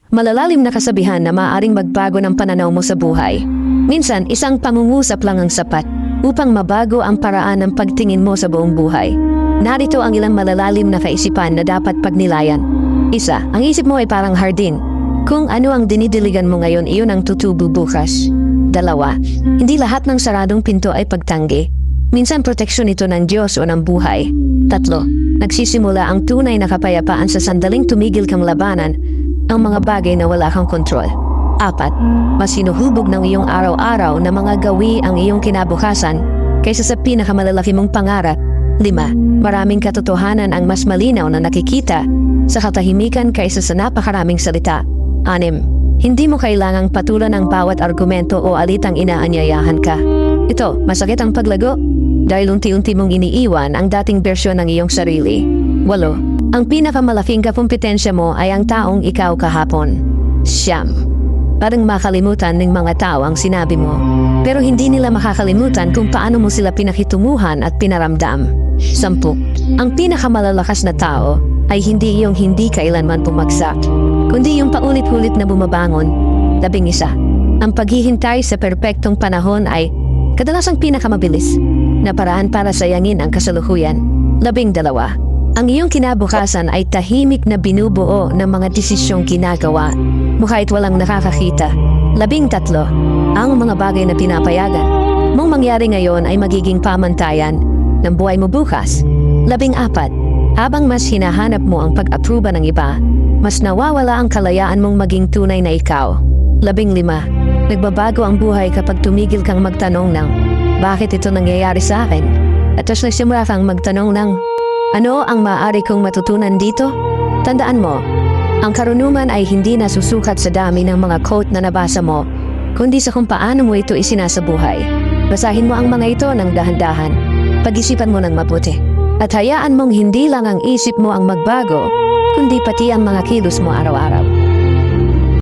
malalalim na kasabihan na maaaring magbago ng pananaw mo sa buhay. Minsan, isang pangungusap lang ang sapat upang mabago ang paraan ng pagtingin mo sa buong buhay. Narito ang ilang malalalim na kaisipan na dapat pagnilayan. Isa, ang isip mo ay parang hardin. Kung ano ang dinidiligan mo ngayon, iyon ang tutubo bukas. Dalawa, hindi lahat ng saradong pinto ay pagtanggi. Minsan proteksyon ito ng Diyos o ng buhay. Tatlo, nagsisimula ang tunay na kapayapaan sa sandaling tumigil kang labanan ang mga bagay na wala kang kontrol. Apat, mas hinuhubog ng iyong araw-araw na mga gawi ang iyong kinabukasan kaysa sa pinakamalalaki mong pangarap. 5, maraming katotohanan ang mas malinaw na nakikita sa katahimikan kaysa sa napakaraming salita. 6, hindi mo kailangang patulan ang bawat argumento o alitang inaanyayahan ka. Ito, masakit ang paglago dahil unti-unti mong iniiwan ang dating bersyon ng iyong sarili. 8, ang pinakamalaking kakumpetensya mo ay ang taong ikaw kahapon. 9, parang makalimutan ng mga tao ang sinabi mo, pero hindi nila makakalimutan kung paano mo sila pinakitunguhan at pinaramdam. 10, ang pinakamalalakas na tao ay hindi iyong hindi kailanman bumagsak, kundi yung paulit-ulit na bumabangon. 11, ang paghihintay sa perpektong panahon ay kadalasang pinakamabilis na paraan para sayangin ang kasalukuyan. 12, ang iyong kinabukasan ay tahimik na binubuo ng mga desisyong ginagawa mo kahit walang nakakakita. 13, ang mga bagay na pinapayagan mong mangyari ngayon ay magiging pamantayan ng buhay mo bukas. 14, habang mas hinahanap mo ang pag-aproba ng iba, mas nawawala ang kalayaan mong maging tunay na ikaw. 15, nagbabago ang buhay kapag tumigil kang magtanong ng, bakit ito nangyayari sa akin? At tapos nagsimula kang magtanong ng, ano ang maaari kong matutunan dito? Tandaan mo, ang karunungan ay hindi nasusukat sa dami ng mga quote na nabasa mo, kundi sa kung paano mo ito isinasabuhay. Basahin mo ang mga ito ng dahan-dahan. Pag-isipan mo ng mabuti. At hayaan mong hindi lang ang isip mo ang magbago, kundi pati ang mga kilos mo araw-araw.